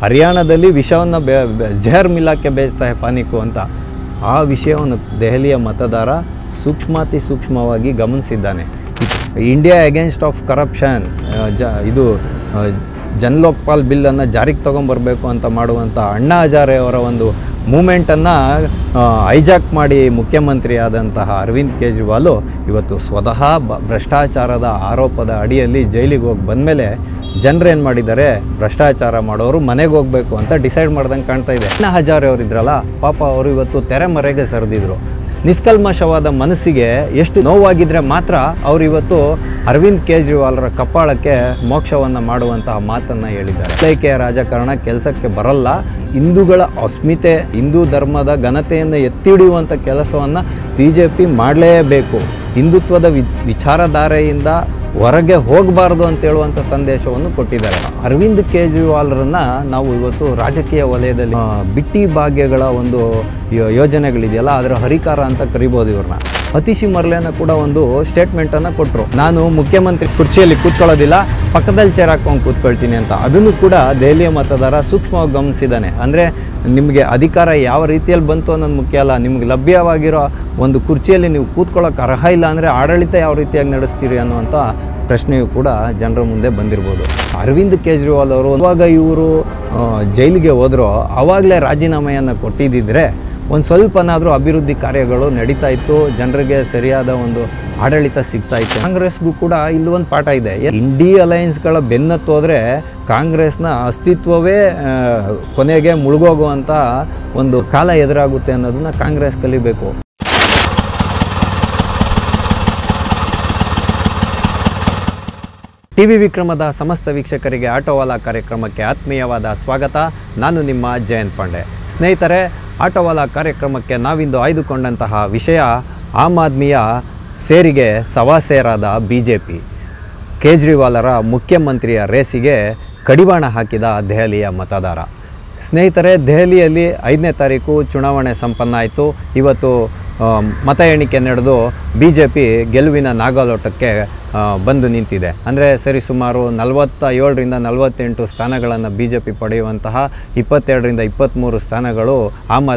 ಹರಿಯಾಣದಲ್ಲಿ ವಿಷವನ್ನು ಜಹರ್ ಮಿಲಾಕ್ಕೆ ಬೇಚ್ತಾ ಹೈ ಪಾನಿಕು ಅಂತ ಆ ವಿಷಯವನ್ನು ದೆಹಲಿಯ ಮತದಾರ ಸೂಕ್ಷ್ಮಾತಿ ಸೂಕ್ಷ್ಮವಾಗಿ ಗಮನಿಸಿದ್ದಾನೆ. ಇಂಡಿಯಾ ಅಗೇನ್ಸ್ಟ್ ಆಫ್ ಕರಪ್ಷನ್ ಇದು ಜನ್ಲೋಕ್ಪಾಲ್ ಬಿಲ್ಲನ್ನು ಜಾರಿಗೆ ತೊಗೊಂಬರಬೇಕು ಅಂತ ಮಾಡುವಂಥ ಅಣ್ಣಾ ಹಜಾರೆ ಅವರ ಒಂದು ಮೂಮೆಂಟನ್ನು ಹೈಜಾಕ್ ಮಾಡಿ ಮುಖ್ಯಮಂತ್ರಿ ಆದಂತಹ ಅರವಿಂದ್ ಕೇಜ್ರಿವಾಲ್ ಇವತ್ತು ಸ್ವತಃ ಭ್ರಷ್ಟಾಚಾರದ ಆರೋಪದ ಅಡಿಯಲ್ಲಿ ಜೈಲಿಗೆ ಹೋಗಿ ಬಂದಮೇಲೆ ಜನರೇನು ಮಾಡಿದ್ದಾರೆ, ಭ್ರಷ್ಟಾಚಾರ ಮಾಡೋರು ಮನೆಗೆ ಹೋಗಬೇಕು ಅಂತ ಡಿಸೈಡ್ ಮಾಡ್ದಂಗೆ ಕಾಣ್ತಾ ಇದೆ. ಅಣ್ಣಾ ಹಜಾರೆ ಅವರಿದ್ರಲ್ಲ ಪಾಪ ಅವರು ಇವತ್ತು ತೆರೆಮರೆಗೆ ಸರಿದಿದ್ರು. ನಿಷ್ಕಲ್ಮಶವಾದ ಮನಸ್ಸಿಗೆ ಎಷ್ಟು ನೋವಾಗಿದ್ದರೆ ಮಾತ್ರ ಅವರು ಇವತ್ತು ಅರವಿಂದ್ ಕೇಜ್ರಿವಾಲ್ರ ಕಪ್ಪಾಳಕ್ಕೆ ಮೋಕ್ಷವನ್ನು ಮಾಡುವಂತಹ ಮಾತನ್ನು ಹೇಳಿದ್ದಾರೆ. ಲೈಕೆಯ ರಾಜಕಾರಣ ಕೆಲಸಕ್ಕೆ ಬರಲ್ಲ, ಹಿಂದೂಗಳ ಅಸ್ಮಿತೆ ಹಿಂದೂ ಧರ್ಮದ ಘನತೆಯನ್ನು ಎತ್ತಿ ಹಿಡಿಯುವಂಥ ಕೆಲಸವನ್ನು BJP ಮಾಡಲೇಬೇಕು. ಹಿಂದುತ್ವದ ವಿಚಾರಧಾರೆಯಿಂದ ಹೊರಗೆ ಹೋಗಬಾರ್ದು ಅಂತ ಹೇಳುವಂಥ ಸಂದೇಶವನ್ನು ಕೊಟ್ಟಿದ್ದಾರೆ. ಅರವಿಂದ್ ಕೇಜ್ರಿವಾಲ್ರನ್ನು ನಾವು ಇವತ್ತು ರಾಜಕೀಯ ವಲಯದಲ್ಲಿ ಬಿಟ್ಟಿ ಭಾಗ್ಯಗಳ ಒಂದು ಯೋಜನೆಗಳಿದೆಯಲ್ಲ ಅದರ ಹರಿಕಾರ ಅಂತ ಕರಿಬೋದು. ಇವ್ರನ್ನ ಅತಿಶಿ ಮರ್ಲೆನ ಕೂಡ ಒಂದು ಸ್ಟೇಟ್ಮೆಂಟನ್ನು ಕೊಟ್ಟರು, ನಾನು ಮುಖ್ಯಮಂತ್ರಿ ಕುರ್ಚಿಯಲ್ಲಿ ಕೂತ್ಕೊಳ್ಳೋದಿಲ್ಲ, ಪಕ್ಕದಲ್ಲಿ ಚೇರ್ ಹಾಕೊಂಡು ಕೂತ್ಕೊಳ್ತೀನಿ ಅಂತ. ಅದನ್ನು ಕೂಡ ದೆಹಲಿಯ ಮತದಾರ ಸೂಕ್ಷ್ಮವಾಗಿ ಗಮನಿಸಿದ್ದಾನೆ. ಅಂದರೆ ನಿಮಗೆ ಅಧಿಕಾರ ಯಾವ ರೀತಿಯಲ್ಲಿ ಬಂತು ಅನ್ನೋದು ಮುಖ್ಯ ಅಲ್ಲ, ನಿಮ್ಗೆ ಲಭ್ಯವಾಗಿರೋ ಒಂದು ಕುರ್ಚಿಯಲ್ಲಿ ನೀವು ಕೂತ್ಕೊಳ್ಳೋಕೆ ಅರ್ಹ ಇಲ್ಲ ಅಂದರೆ ಆಡಳಿತ ಯಾವ ರೀತಿಯಾಗಿ ನಡೆಸ್ತೀರಿ ಅನ್ನುವಂಥ ಪ್ರಶ್ನೆಯು ಕೂಡ ಜನರ ಮುಂದೆ ಬಂದಿರ್ಬೋದು. ಅರವಿಂದ್ ಕೇಜ್ರಿವಾಲ್ ಅವರು ಯಾವಾಗ ಇವರು ಜೈಲಿಗೆ ಹೋದರೋ ಆವಾಗಲೇ ರಾಜೀನಾಮೆಯನ್ನು ಕೊಟ್ಟಿದ್ದಿದ್ರೆ ಒಂದು ಸ್ವಲ್ಪನಾದರೂ ಅಭಿವೃದ್ಧಿ ಕಾರ್ಯಗಳು ನಡೀತಾ ಇತ್ತು, ಜನರಿಗೆ ಸರಿಯಾದ ಒಂದು ಆಡಳಿತ ಸಿಗ್ತಾ ಇತ್ತು. ಕಾಂಗ್ರೆಸ್ಗೂ ಕೂಡ ಇಲ್ಲೊಂದು ಪಾಠ ಇದೆ. ಇಂಡಿ ಅಲಯನ್ಸ್ಗಳ ಬೆನ್ನತ್ತೋದ್ರೆ ಕಾಂಗ್ರೆಸ್ನ ಅಸ್ತಿತ್ವವೇ ಕೊನೆಗೆ ಮುಳುಗೋಗುವಂಥ ಒಂದು ಕಾಲ ಎದುರಾಗುತ್ತೆ ಅನ್ನೋದನ್ನು ಕಾಂಗ್ರೆಸ್ ಕಲಿಬೇಕು. ಟಿವಿ ವಿಕ್ರಮದ ಸಮಸ್ತ ವೀಕ್ಷಕರಿಗೆ ಆಟೋವಾಲಾ ಕಾರ್ಯಕ್ರಮಕ್ಕೆ ಆತ್ಮೀಯವಾದ ಸ್ವಾಗತ. ನಾನು ನಿಮ್ಮ ಜಯಂತ್ ಪಾಂಡೆ. ಸ್ನೇಹಿತರೆ, ಆಟೋವಾಲಾ ಕಾರ್ಯಕ್ರಮಕ್ಕೆ ನಾವಿಂದು ಆಯ್ದುಕೊಂಡಂತಹ ವಿಷಯ ಆಮ್ ಆದ್ಮಿಯ ಸೇರಿಗೆ ಸವಾಸೇರಾದ BJP. ಕೇಜ್ರಿವಾಲರ ಮುಖ್ಯಮಂತ್ರಿಯ ರೇಸಿಗೆ ಕಡಿವಾಣ ಹಾಕಿದ ದೆಹಲಿಯ ಮತದಾರ. ಸ್ನೇಹಿತರೆ, ದೆಹಲಿಯಲ್ಲಿ 5ನೇ ತಾರೀಕು ಚುನಾವಣೆ ಸಂಪನ್ನ ಆಯಿತು. ಇವತ್ತು ಮತ ಎಣಿಕೆ ನಡೆದು BJP ಗೆಲುವಿನ ನಾಗಾಲೋಟಕ್ಕೆ ಬಂದು ನಿಂತಿದೆ. ಅಂದರೆ ಸರಿಸುಮಾರು 47ರಿಂದ 48 ಸ್ಥಾನಗಳನ್ನು BJP ಪಡೆಯುವಂತಹ 22ರಿಂದ 23 ಸ್ಥಾನಗಳು ಆಮ್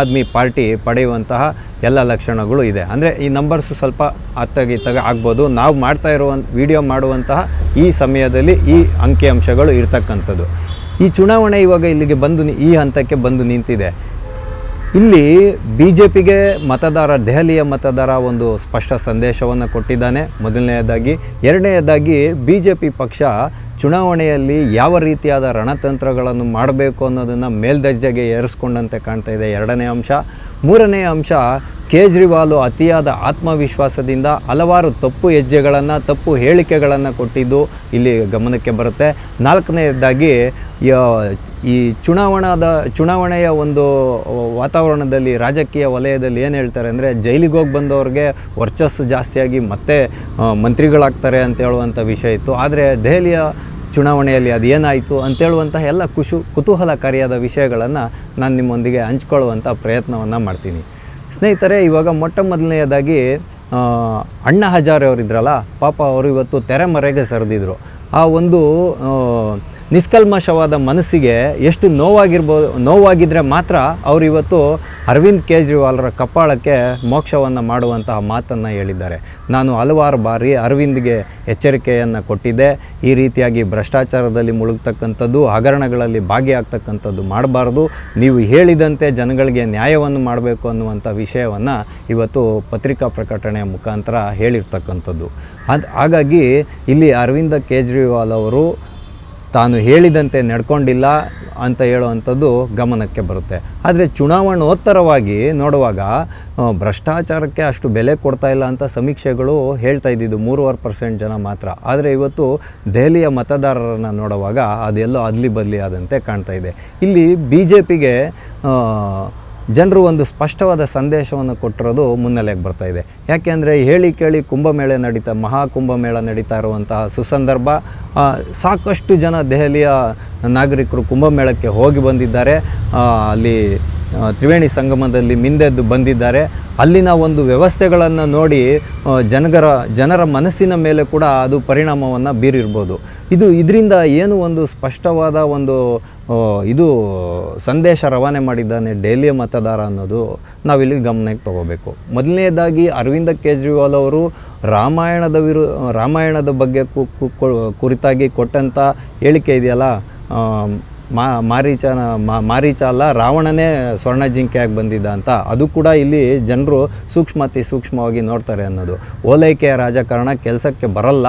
ಆದ್ಮಿ ಪಾರ್ಟಿ ಪಡೆಯುವಂತಹ ಎಲ್ಲ ಲಕ್ಷಣಗಳು ಇದೆ. ಅಂದರೆ ಈ ನಂಬರ್ಸು ಸ್ವಲ್ಪ ಅತ್ತಗಿತ್ತಾಗ ಆಗ್ಬೋದು. ನಾವು ಮಾಡ್ತಾ ವಿಡಿಯೋ ಮಾಡುವಂತಹ ಈ ಸಮಯದಲ್ಲಿ ಈ ಅಂಕಿಅಂಶಗಳು ಇರ್ತಕ್ಕಂಥದ್ದು. ಈ ಚುನಾವಣೆ ಇವಾಗ ಇಲ್ಲಿಗೆ ಈ ಹಂತಕ್ಕೆ ಬಂದು ನಿಂತಿದೆ. ಇಲ್ಲಿ BJPಗೆ ದೆಹಲಿಯ ಮತದಾರ ಒಂದು ಸ್ಪಷ್ಟ ಸಂದೇಶವನ್ನು ಕೊಟ್ಟಿದ್ದಾನೆ. ಮೊದಲನೆಯದಾಗಿ. ಎರಡನೆಯದಾಗಿ BJP ಪಕ್ಷ ಚುನಾವಣೆಯಲ್ಲಿ ಯಾವ ರೀತಿಯಾದ ರಣತಂತ್ರಗಳನ್ನು ಮಾಡಬೇಕು ಅನ್ನೋದನ್ನು ಮೇಲ್ದರ್ಜೆಗೆ ಏರಿಸ್ಕೊಂಡಂತೆ ಕಾಣ್ತಾ ಇದೆ. ಎರಡನೇ ಅಂಶ. ಮೂರನೇ ಅಂಶ, ಕೇಜ್ರಿವಾಲ್ ಅತಿಯಾದ ಆತ್ಮವಿಶ್ವಾಸದಿಂದ ಹಲವಾರು ತಪ್ಪು ಹೇಳಿಕೆಗಳನ್ನು ಕೊಟ್ಟಿದ್ದು ಇಲ್ಲಿ ಗಮನಕ್ಕೆ ಬರುತ್ತೆ. ನಾಲ್ಕನೆಯದಾಗಿ ಈ ಚುನಾವಣೆಯ ಒಂದು ವಾತಾವರಣದಲ್ಲಿ ರಾಜಕೀಯ ವಲಯದಲ್ಲಿ ಏನು ಹೇಳ್ತಾರೆ ಅಂದರೆ ಜೈಲಿಗೆ ಹೋಗಿ ಬಂದವ್ರಿಗೆ ವರ್ಚಸ್ಸು ಜಾಸ್ತಿಯಾಗಿ ಮತ್ತೆ ಮಂತ್ರಿಗಳಾಗ್ತಾರೆ ಅಂತ ಹೇಳುವಂಥ ವಿಷಯ ಇತ್ತು. ಆದರೆ ದೆಹಲಿಯ ಚುನಾವಣೆಯಲ್ಲಿ ಅದೇನಾಯಿತು ಅಂತೇಳುವಂತಹ ಎಲ್ಲ ಕುತೂಹಲಕಾರಿಯಾದ ವಿಷಯಗಳನ್ನು ನಾನು ನಿಮ್ಮೊಂದಿಗೆ ಹಂಚ್ಕೊಳ್ಳುವಂಥ ಪ್ರಯತ್ನವನ್ನು ಮಾಡ್ತೀನಿ. ಸ್ನೇಹಿತರೆ, ಇವಾಗ ಮೊದಲನೆಯದಾಗಿ ಅಣ್ಣಾ ಹಜಾರೆ ಅವರಿದ್ರಲ್ಲ ಪಾಪ ಅವರು ಇವತ್ತು ತೆರೆಮರೆಗೆ ಸರಿದಿದ್ರು. ಆ ಒಂದು ನಿಷ್ಕಲ್ಮಶವಾದ ಮನಸ್ಸಿಗೆ ಎಷ್ಟು ನೋವಾಗಿದ್ದರೆ ಮಾತ್ರ ಅವರು ಇವತ್ತು ಅರವಿಂದ್ ಕೇಜ್ರಿವಾಲ್ರ ಕಪ್ಪಾಳಕ್ಕೆ ಮೋಕ್ಷವನ್ನು ಮಾಡುವಂತಹ ಮಾತನ್ನು ಹೇಳಿದ್ದಾರೆ. ನಾನು ಹಲವಾರು ಬಾರಿ ಅರವಿಂದ್ಗೆ ಎಚ್ಚರಿಕೆಯನ್ನು ಕೊಟ್ಟಿದ್ದೆ, ಈ ರೀತಿಯಾಗಿ ಭ್ರಷ್ಟಾಚಾರದಲ್ಲಿ ಮುಳುಗ್ತಕ್ಕಂಥದ್ದು, ಹಗರಣಗಳಲ್ಲಿ ಭಾಗಿಯಾಗ್ತಕ್ಕಂಥದ್ದು ಮಾಡಬಾರ್ದು, ನೀವು ಹೇಳಿದಂತೆ ಜನಗಳಿಗೆ ನ್ಯಾಯವನ್ನು ಮಾಡಬೇಕು ಅನ್ನುವಂಥ ವಿಷಯವನ್ನು ಇವತ್ತು ಪತ್ರಿಕಾ ಪ್ರಕಟಣೆಯ ಮುಖಾಂತರ ಹೇಳಿರ್ತಕ್ಕಂಥದ್ದು. ಹಾಗಾಗಿ ಇಲ್ಲಿ ಅರವಿಂದ್ ಕೇಜ್ರಿವಾಲ್ ಅವರು ತಾನು ಹೇಳಿದಂತೆ ನಡ್ಕೊಂಡಿಲ್ಲ ಅಂತ ಹೇಳುವಂಥದ್ದು ಗಮನಕ್ಕೆ ಬರುತ್ತೆ. ಆದರೆ ಚುನಾವಣೋತ್ತರವಾಗಿ ನೋಡುವಾಗ ಭ್ರಷ್ಟಾಚಾರಕ್ಕೆ ಅಷ್ಟು ಬೆಲೆ ಕೊಡ್ತಾ ಇಲ್ಲ ಅಂತ ಸಮೀಕ್ಷೆಗಳು ಹೇಳ್ತಾ ಇದ್ದಿದ್ದು 3.5% ಜನ ಮಾತ್ರ. ಆದರೆ ಇವತ್ತು ದೆಹಲಿಯ ಮತದಾರರನ್ನು ನೋಡುವಾಗ ಅದೆಲ್ಲೋ ಅದ್ಲಿ ಬದಲಿ ಆದಂತೆ ಕಾಣ್ತಾ ಇದೆ. ಇಲ್ಲಿ BJPಗೆ ಜನರು ಒಂದು ಸ್ಪಷ್ಟವಾದ ಸಂದೇಶವನ್ನು ಕೊಟ್ಟಿರೋದು ಮುನ್ನೆಲೆಗೆ ಬರ್ತಾ ಇದೆ. ಯಾಕೆಂದರೆ ಹೇಳಿ ಕೇಳಿ ಮಹಾಕುಂಭಮೇಳ ನಡೀತಾ ಇರುವಂತಹ ಸುಸಂದರ್ಭ. ಸಾಕಷ್ಟು ಜನ ದೆಹಲಿಯ ನಾಗರಿಕರು ಕುಂಭಮೇಳಕ್ಕೆ ಹೋಗಿ ಬಂದಿದ್ದಾರೆ. ಅಲ್ಲಿ ತ್ರಿವೇಣಿ ಸಂಗಮದಲ್ಲಿ ಮಿಂದೆದ್ದು ಬಂದಿದ್ದಾರೆ. ಅಲ್ಲಿನ ಒಂದು ವ್ಯವಸ್ಥೆಗಳನ್ನು ನೋಡಿ ಜನರ ಮನಸ್ಸಿನ ಮೇಲೆ ಕೂಡ ಅದು ಪರಿಣಾಮವನ್ನು ಬೀರಿರ್ಬೋದು. ಇದರಿಂದ ಏನು ಒಂದು ಸ್ಪಷ್ಟವಾದ ಒಂದು ಇದು ಸಂದೇಶ ರವಾನೆ ಮಾಡಿದ್ದಾನೆ ದೆಹಲಿಯ ಮತದಾರ ಅನ್ನೋದು ನಾವಿಲ್ಲಿ ಗಮನಕ್ಕೆ ತಗೋಬೇಕು. ಮೊದಲನೇದಾಗಿ ಅರವಿಂದ ಕೇಜ್ರಿವಾಲ್ ಅವರು ರಾಮಾಯಣದ ಬಗ್ಗೆ ಕುರಿತಾಗಿ ಕೊಟ್ಟಂಥ ಹೇಳಿಕೆ ಇದೆಯಲ್ಲ, ಮಾರೀಚ ಅಲ್ಲ ರಾವಣನೇ ಸ್ವರ್ಣ ಜಿಂಕೆಯಾಗಿ ಬಂದಿದ್ದ ಅಂತ, ಅದು ಕೂಡ ಇಲ್ಲಿ ಜನರು ಸೂಕ್ಷ್ಮವಾಗಿ ನೋಡ್ತಾರೆ ಅನ್ನೋದು. ಓಲೈಕೆಯ ರಾಜಕಾರಣ ಕೆಲಸಕ್ಕೆ ಬರಲ್ಲ.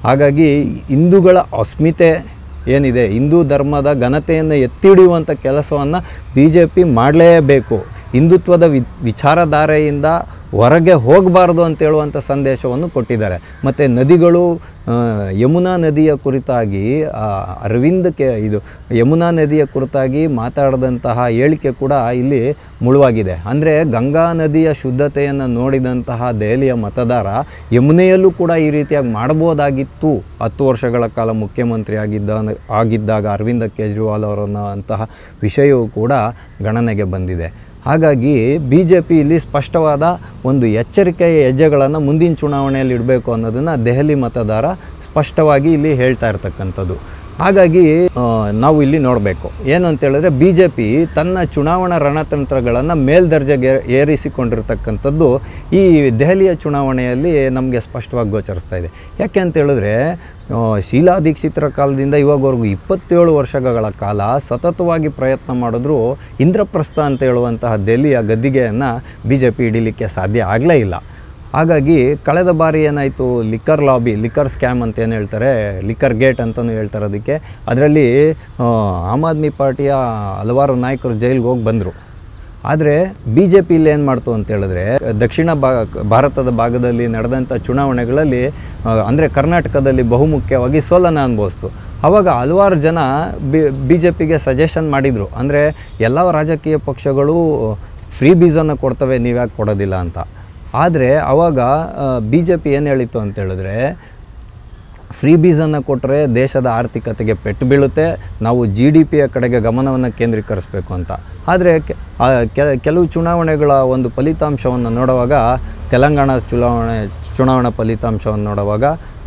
ಹಾಗಾಗಿ ಹಿಂದೂಗಳ ಅಸ್ಮಿತೆ ಏನಿದೆ, ಹಿಂದೂ ಧರ್ಮದ ಘನತೆಯನ್ನು ಎತ್ತಿ ಹಿಡಿಯುವಂಥ ಕೆಲಸವನ್ನು BJP ಮಾಡಲೇಬೇಕು. ಹಿಂದುತ್ವದ ವಿಚಾರಧಾರೆಯಿಂದ ಹೊರಗೆ ಹೋಗಬಾರ್ದು ಅಂತ ಹೇಳುವಂಥ ಸಂದೇಶವನ್ನು ಕೊಟ್ಟಿದ್ದಾರೆ. ಮತ್ತು ನದಿಗಳು, ಯಮುನಾ ನದಿಯ ಕುರಿತಾಗಿ ಯಮುನಾ ನದಿಯ ಕುರಿತಾಗಿ ಮಾತಾಡಿದಂತಹ ಹೇಳಿಕೆ ಕೂಡ ಇಲ್ಲಿ ಮುಳುವಾಗಿದೆ. ಅಂದರೆ ಗಂಗಾ ನದಿಯ ಶುದ್ಧತೆಯನ್ನು ನೋಡಿದಂತಹ ದೆಹಲಿಯ ಮತದಾರ ಯಮುನೆಯಲ್ಲೂ ಕೂಡ ಈ ರೀತಿಯಾಗಿ ಮಾಡ್ಬೋದಾಗಿತ್ತು 10 ವರ್ಷಗಳ ಕಾಲ ಮುಖ್ಯಮಂತ್ರಿ ಆಗಿದ್ದಾಗ ಅರವಿಂದ ಕೇಜ್ರಿವಾಲ್ ಅವರನ್ನಂತಹ ವಿಷಯವೂ ಕೂಡ ಗಣನೆಗೆ ಬಂದಿದೆ. ಹಾಗಾಗಿ BJP ಇಲ್ಲಿ ಸ್ಪಷ್ಟವಾದ ಒಂದು ಎಚ್ಚರಿಕೆಯ ಹೆಜ್ಜೆಗಳನ್ನು ಮುಂದಿನ ಚುನಾವಣೆಯಲ್ಲಿ ಇಡಬೇಕು ಅನ್ನೋದನ್ನು ದೆಹಲಿ ಮತದಾರ ಸ್ಪಷ್ಟವಾಗಿ ಇಲ್ಲಿ ಹೇಳ್ತಾ ಇರ್ತಕ್ಕಂಥದ್ದು. ಹಾಗಾಗಿ ನಾವು ಇಲ್ಲಿ ನೋಡಬೇಕು ಏನು ಅಂತೇಳಿದ್ರೆ, BJP ತನ್ನ ಚುನಾವಣಾ ರಣತಂತ್ರಗಳನ್ನು ಮೇಲ್ದರ್ಜೆಗೆ ಏರಿಸಿಕೊಂಡಿರ್ತಕ್ಕಂಥದ್ದು ಈ ದೆಹಲಿಯ ಚುನಾವಣೆಯಲ್ಲಿ ನಮಗೆ ಸ್ಪಷ್ಟವಾಗಿ ಗೋಚರಿಸ್ತಾ ಇದೆ. ಯಾಕೆ ಅಂತೇಳಿದ್ರೆ, ಶೀಲಾ ದೀಕ್ಷಿತರ ಕಾಲದಿಂದ ಇವಾಗವರೆಗೂ 27 ವರ್ಷಗಳ ಕಾಲ ಸತತವಾಗಿ ಪ್ರಯತ್ನ ಮಾಡಿದ್ರೂ ಇಂದ್ರಪ್ರಸ್ಥ ಅಂತ ಹೇಳುವಂತಹ ದೆಹಲಿಯ ಗದ್ದಿಗೆಯನ್ನು BJP ಹಿಡಿಲಿಕ್ಕೆ ಸಾಧ್ಯ ಆಗಲೇ ಇಲ್ಲ. ಹಾಗಾಗಿ ಕಳೆದ ಬಾರಿ ಏನಾಯಿತು, ಲಿಕ್ಕರ್ ಸ್ಕ್ಯಾಮ್ ಅಂತ ಏನು ಹೇಳ್ತಾರೆ, ಲಿಕ್ಕರ್ ಗೇಟ್ ಅಂತಲೂ ಹೇಳ್ತಾರೆ ಅದಕ್ಕೆ. ಅದರಲ್ಲಿ ಆಮ್ ಆದ್ಮಿ ಪಾರ್ಟಿಯ ಹಲವಾರು ನಾಯಕರು ಜೈಲಿಗೆ ಹೋಗಿ ಬಂದರು. ಆದರೆ BJP ಇಲ್ಲಿ ಏನು ಮಾಡ್ತು ಅಂತ ಹೇಳಿದ್ರೆ, ದಕ್ಷಿಣ ಭಾರತದ ಭಾಗದಲ್ಲಿ ನಡೆದಂಥ ಚುನಾವಣೆಗಳಲ್ಲಿ ಕರ್ನಾಟಕದಲ್ಲಿ ಬಹುಮುಖ್ಯವಾಗಿ ಸೋಲನ್ನು ಅನುಭವಿಸ್ತು. ಆವಾಗ ಹಲವಾರು ಜನ BJPಗೆ ಸಜೆಷನ್ ಮಾಡಿದರು, ಎಲ್ಲ ರಾಜಕೀಯ ಪಕ್ಷಗಳು ಫ್ರೀ ಬೀಸನ್ನು ಕೊಡ್ತವೆ, ನೀವ್ಯಾಕೆ ಕೊಡೋದಿಲ್ಲ ಅಂತ. ಆದರೆ ಆವಾಗ BJP ಏನು ಹೇಳಿತ್ತು ಅಂತೇಳಿದ್ರೆ, ಫ್ರೀ ಬೀಸನ್ನು ಕೊಟ್ಟರೆ ದೇಶದ ಆರ್ಥಿಕತೆಗೆ ಪೆಟ್ಟು ಬೀಳುತ್ತೆ, ನಾವು GDPಯ ಕಡೆಗೆ ಗಮನವನ್ನು ಕೇಂದ್ರೀಕರಿಸಬೇಕು ಅಂತ. ಆದರೆ ಕೆಲವು ಚುನಾವಣೆಗಳ ಒಂದು ಫಲಿತಾಂಶವನ್ನು ನೋಡುವಾಗ, ತೆಲಂಗಾಣ ಚುನಾವಣಾ ಫಲಿತಾಂಶವನ್ನು ನೋಡುವಾಗ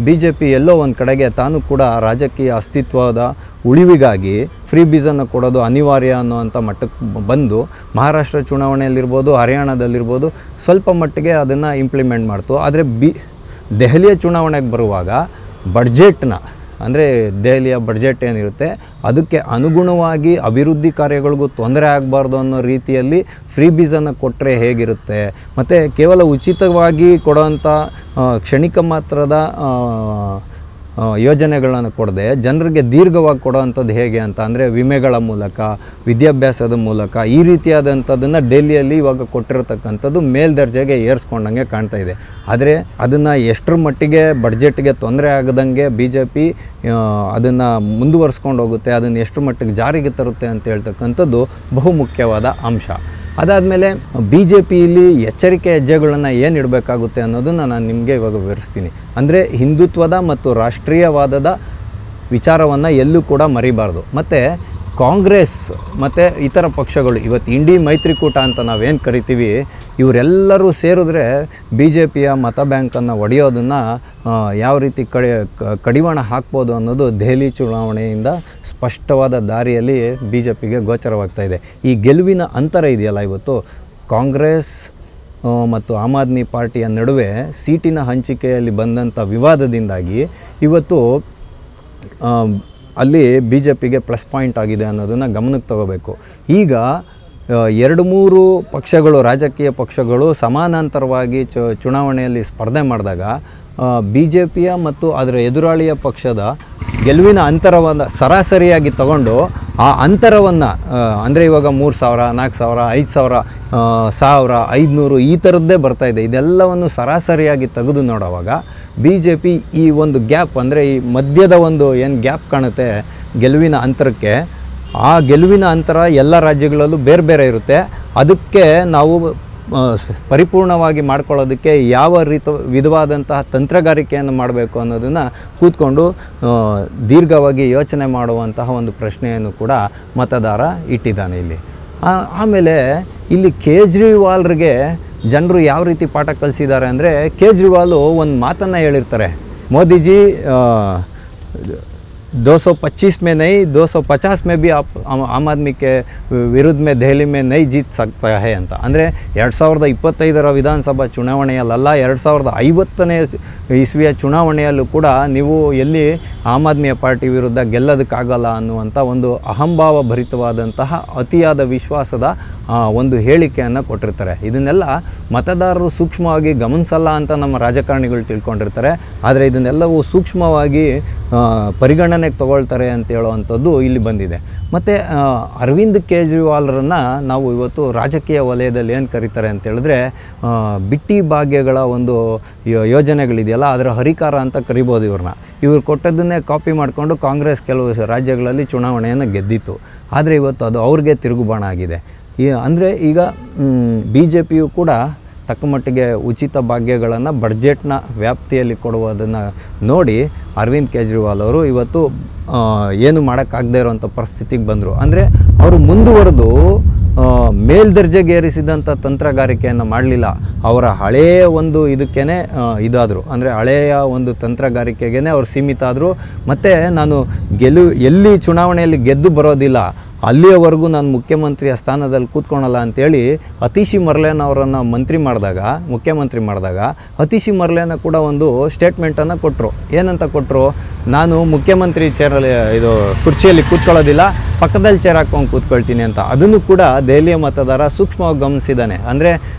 BJP ಎಲ್ಲೋ ಒಂದು ಕಡೆಗೆ ತಾನು ಕೂಡ ರಾಜಕೀಯ ಅಸ್ತಿತ್ವದ ಉಳಿವಿಗಾಗಿ ಫ್ರೀ ಬೀಸನ್ನು ಕೊಡೋದು ಅನಿವಾರ್ಯ ಅನ್ನೋವಂಥ ಮಟ್ಟಕ್ಕೆ ಬಂದು, ಮಹಾರಾಷ್ಟ್ರ ಚುನಾವಣೆಯಲ್ಲಿರ್ಬೋದು, ಹರಿಯಾಣದಲ್ಲಿರ್ಬೋದು ಸ್ವಲ್ಪ ಮಟ್ಟಿಗೆ ಅದನ್ನು ಇಂಪ್ಲಿಮೆಂಟ್ ಮಾಡ್ತು. ಆದರೆ ದೆಹಲಿಯ ಚುನಾವಣೆಗೆ ಬರುವಾಗ ಬಡ್ಜೆಟ್ನ ದೆಹಲಿಯ ಬಡ್ಜೆಟ್ ಏನಿರುತ್ತೆ ಅದಕ್ಕೆ ಅನುಗುಣವಾಗಿ ಅಭಿವೃದ್ಧಿ ಕಾರ್ಯಗಳಿಗೂ ತೊಂದರೆ ಆಗಬಾರ್ದು ಅನ್ನೋ ರೀತಿಯಲ್ಲಿ ಫ್ರೀ ಬೀಸನ್ನು ಕೊಟ್ಟರೆ ಹೇಗಿರುತ್ತೆ, ಮತ್ತು ಕೇವಲ ಉಚಿತವಾಗಿ ಕೊಡೋವಂಥ ಕ್ಷಣಿಕ ಮಾತ್ರದ ಯೋಜನೆಗಳನ್ನು ಕೊಡದೆ ಜನರಿಗೆ ದೀರ್ಘವಾಗಿ ಕೊಡೋವಂಥದ್ದು ಹೇಗೆ ಅಂತ, ವಿಮೆಗಳ ಮೂಲಕ, ವಿದ್ಯಾಭ್ಯಾಸದ ಮೂಲಕ, ಈ ರೀತಿಯಾದಂಥದ್ದನ್ನು ಡೆಲ್ಲಿಯಲ್ಲಿ ಇವಾಗ ಕೊಟ್ಟಿರತಕ್ಕಂಥದ್ದು ಮೇಲ್ದರ್ಜೆಗೆ ಏರಿಸ್ಕೊಂಡಂಗೆ ಕಾಣ್ತಾ ಇದೆ. ಆದರೆ ಅದನ್ನು ಎಷ್ಟರ ಮಟ್ಟಿಗೆ ಬಡ್ಜೆಟ್ಗೆ ತೊಂದರೆ ಆಗದಂಗೆ BJP ಅದನ್ನು ಮುಂದುವರಿಸ್ಕೊಂಡು ಹೋಗುತ್ತೆ, ಅದನ್ನು ಎಷ್ಟರ ಮಟ್ಟಿಗೆ ಜಾರಿಗೆ ತರುತ್ತೆ ಅಂತ ಹೇಳ್ತಕ್ಕಂಥದ್ದು ಬಹುಮುಖ್ಯವಾದ ಅಂಶ. ಅದಾದಮೇಲೆ BJP ಇಲ್ಲಿ ಎಚ್ಚರಿಕೆ ಹೆಜ್ಜೆಗಳನ್ನು ಏನು ಇಡಬೇಕಾಗುತ್ತೆ ಅನ್ನೋದನ್ನು ನಾನು ನಿಮಗೆ ಇವಾಗ ವಿವರಿಸ್ತೀನಿ. ಹಿಂದುತ್ವದ ಮತ್ತು ರಾಷ್ಟ್ರೀಯವಾದದ ವಿಚಾರವನ್ನು ಎಲ್ಲೂ ಕೂಡ ಮರಿಬಾರ್ದು. ಮತ್ತು ಕಾಂಗ್ರೆಸ್ ಮತ್ತು ಇತರ ಪಕ್ಷಗಳು, ಇವತ್ತು ಇಂಡಿ ಮೈತ್ರಿಕೂಟ ಅಂತ ನಾವೇನು ಕರಿತೀವಿ, ಇವರೆಲ್ಲರೂ ಸೇರಿದ್ರೆ BJPಯ ಮತ ಬ್ಯಾಂಕನ್ನು ಒಡೆಯೋದನ್ನು ಯಾವ ರೀತಿ ಕಡಿವಾಣ ಹಾಕ್ಬೋದು ಅನ್ನೋದು ದೆಹಲಿ ಚುನಾವಣೆಯಿಂದ ಸ್ಪಷ್ಟವಾದ ದಾರಿಯಲ್ಲಿ BJPಗೆ ಗೋಚರವಾಗ್ತಾ ಇದೆ. ಈ ಗೆಲುವಿನ ಅಂತರ ಇದೆಯಲ್ಲ, ಇವತ್ತು ಕಾಂಗ್ರೆಸ್ ಮತ್ತು ಆಮ್ ಆದ್ಮಿ ಪಾರ್ಟಿಯ ನಡುವೆ ಸೀಟಿನ ಹಂಚಿಕೆಯಲ್ಲಿ ಬಂದಂಥ ವಿವಾದದಿಂದಾಗಿ ಇವತ್ತು ಅಲ್ಲಿ BJPಗೆ ಪ್ಲಸ್ ಪಾಯಿಂಟ್ ಆಗಿದೆ ಅನ್ನೋದನ್ನು ಗಮನಕ್ಕೆ ತಗೋಬೇಕು. ಈಗ 2-3 ಪಕ್ಷಗಳು, ರಾಜಕೀಯ ಪಕ್ಷಗಳು ಸಮಾನಾಂತರವಾಗಿ ಚುನಾವಣೆಯಲ್ಲಿ ಸ್ಪರ್ಧೆ ಮಾಡಿದಾಗ BJPಯ ಮತ್ತು ಅದರ ಎದುರಾಳಿಯ ಪಕ್ಷದ ಗೆಲುವಿನ ಅಂತರವನ್ನು ಸರಾಸರಿಯಾಗಿ ತಗೊಂಡು ಆ ಅಂತರವನ್ನು ಇವಾಗ 3,000, 4,000, 5,000, 1,000, 500 ಈ ಥರದ್ದೇ ಬರ್ತಾಯಿದೆ. ಇದೆಲ್ಲವನ್ನು ಸರಾಸರಿಯಾಗಿ ತೆಗೆದು ನೋಡುವಾಗ BJP ಈ ಒಂದು ಗ್ಯಾಪ್, ಈ ಮಧ್ಯದ ಒಂದು ಏನು ಗ್ಯಾಪ್ ಕಾಣುತ್ತೆ ಗೆಲುವಿನ ಅಂತರಕ್ಕೆ, ಆ ಗೆಲುವಿನ ಅಂತರ ಎಲ್ಲ ರಾಜ್ಯಗಳಲ್ಲೂ ಬೇರೆ ಬೇರೆ ಇರುತ್ತೆ. ಅದಕ್ಕೆ ನಾವು ಪರಿಪೂರ್ಣವಾಗಿ ಮಾಡ್ಕೊಳ್ಳೋದಕ್ಕೆ ಯಾವ ವಿಧವಾದಂತಹ ತಂತ್ರಗಾರಿಕೆಯನ್ನು ಮಾಡಬೇಕು ಅನ್ನೋದನ್ನು ಕೂತ್ಕೊಂಡು ದೀರ್ಘವಾಗಿ ಯೋಚನೆ ಮಾಡುವಂತಹ ಒಂದು ಪ್ರಶ್ನೆಯನ್ನು ಕೂಡ ಮತದಾರ ಇಟ್ಟಿದ್ದಾನೆ ಇಲ್ಲಿ. ಆಮೇಲೆ ಇಲ್ಲಿ ಕೇಜ್ರಿವಾಲ್ರಿಗೆ ಜನರು ಯಾವ ರೀತಿ ಪಾಠ ಕಲಿಸಿದ್ದಾರೆ ಅಂದರೆ, ಕೇಜ್ರಿವಾಲು ಒಂದು ಮಾತನ್ನು ಹೇಳಿರ್ತಾರೆ, ಮೋದಿಜಿ 225 में नहीं 250 में भी आप आम आदमी के विरुद्ध में दೆಹಲಿ में नहीं जीत सकता है ಅಂತ. ಅಂದರೆ 2025ರ ವಿಧಾನಸಭಾ ಚುನಾವಣೆಯಲ್ಲ, 2050ನೇ ಇಸ್ವಿಯ ಚುನಾವಣೆಯಲ್ಲೂ ಕೂಡ ನೀವು ಎಲ್ಲಿ ಆಮ್ ಆದ್ಮಿಯ ಪಾರ್ಟಿ ವಿರುದ್ಧ ಗೆಲ್ಲೋದಕ್ಕಾಗಲ್ಲ ಅನ್ನುವಂಥ ಒಂದು ಅಹಂಭಾವ ಭರಿತವಾದಂತಹ ಅತಿಯಾದ ವಿಶ್ವಾಸದ ಒಂದು ಹೇಳಿಕೆಯನ್ನು ಕೊಟ್ಟಿರ್ತಾರೆ. ಇದನ್ನೆಲ್ಲ ಮತದಾರರು ಸೂಕ್ಷ್ಮವಾಗಿ ಗಮನಿಸಲ್ಲ ಅಂತ ನಮ್ಮ ರಾಜಕಾರಣಿಗಳು ತಿಳ್ಕೊಂಡಿರ್ತಾರೆ. ಆದರೆ ಇದನ್ನೆಲ್ಲವೂ ಸೂಕ್ಷ್ಮವಾಗಿ ಪರಿಗಣನೆಗೆ ತಗೊಳ್ತಾರೆ ಅಂತ ಹೇಳುವಂಥದ್ದು ಇಲ್ಲಿ ಬಂದಿದೆ. ಮತ್ತು ಅರವಿಂದ್ ಕೇಜ್ರಿವಾಲ್ರನ್ನು ನಾವು ಇವತ್ತು ರಾಜಕೀಯ ವಲಯದಲ್ಲಿ ಏನು ಕರೀತಾರೆ ಅಂತ ಹೇಳಿದ್ರೆ, ಬಿಟ್ಟಿ ಭಾಗ್ಯಗಳ ಒಂದು ಯೋಜನೆಗಳಿದೆಯಲ್ಲ ಅದರ ಹರಿಕಾರ ಅಂತ ಕರಿಬೋದು ಇವ್ರನ್ನ. ಇವ್ರು ಕೊಟ್ಟದ್ದನ್ನೇ ಕಾಪಿ ಮಾಡಿಕೊಂಡು ಕಾಂಗ್ರೆಸ್ ಕೆಲವು ರಾಜ್ಯಗಳಲ್ಲಿ ಚುನಾವಣೆಯನ್ನು ಗೆದ್ದಿತ್ತು. ಆದರೆ ಇವತ್ತು ಅದು ಅವ್ರಿಗೆ ತಿರುಗುಬಾಣ ಆಗಿದೆ. ಅಂದರೆ ಈಗ BJPಯು ಕೂಡ ತಕ್ಕಮಟ್ಟಿಗೆ ಉಚಿತ ಭಾಗ್ಯಗಳನ್ನು ಬಡ್ಜೆಟ್ನ ವ್ಯಾಪ್ತಿಯಲ್ಲಿ ಕೊಡುವುದನ್ನು ನೋಡಿ ಅರವಿಂದ್ ಕೇಜ್ರಿವಾಲ್ ಅವರು ಇವತ್ತು ಏನು ಮಾಡೋಕ್ಕಾಗದೇ ಇರೋವಂಥ ಪರಿಸ್ಥಿತಿಗೆ ಬಂದರು. ಅಂದರೆ ಅವರು ಮುಂದುವರೆದು ಮೇಲ್ದರ್ಜೆಗೇರಿಸಿದಂಥ ತಂತ್ರಗಾರಿಕೆಯನ್ನು ಮಾಡಲಿಲ್ಲ. ಅವರ ಹಳೆಯ ಒಂದು ಇದಕ್ಕೇ ಇದಾದರು, ಅಂದರೆ ಹಳೆಯ ಒಂದು ತಂತ್ರಗಾರಿಕೆಗೇ ಅವ್ರು ಸೀಮಿತ ಆದರು. ಮತ್ತು ನಾನು ಎಲ್ಲಿ ಚುನಾವಣೆಯಲ್ಲಿ ಗೆದ್ದು ಬರೋದಿಲ್ಲ ಅಲ್ಲಿಯವರೆಗೂ ನಾನು ಮುಖ್ಯಮಂತ್ರಿಯ ಸ್ಥಾನದಲ್ಲಿ ಕೂತ್ಕೊಳಲ್ಲ ಅಂಥೇಳಿ ಅತೀಶಿ ಮರ್ಲೇನ್ ಅವರನ್ನು ಮುಖ್ಯಮಂತ್ರಿ ಮಾಡಿದಾಗ ಅತೀಶಿ ಮರ್ಲೇನ ಕೂಡ ಒಂದು ಸ್ಟೇಟ್ಮೆಂಟನ್ನು ಕೊಟ್ಟರು. ಏನಂತ ಕೊಟ್ಟರು, ನಾನು ಮುಖ್ಯಮಂತ್ರಿ ಕುರ್ಚಿಯಲ್ಲಿ ಕೂತ್ಕೊಳ್ಳೋದಿಲ್ಲ, ಪಕ್ಕದಲ್ಲಿ ಚೇರ್ ಹಾಕ್ಕೊಂಡು ಕೂತ್ಕೊಳ್ತೀನಿ ಅಂತ. ಅದನ್ನು ಕೂಡ ದೆಹಲಿಯ ಮತದಾರ ಸೂಕ್ಷ್ಮವಾಗಿ ಗಮನಿಸಿದ್ದಾನೆ. ಅಂದರೆ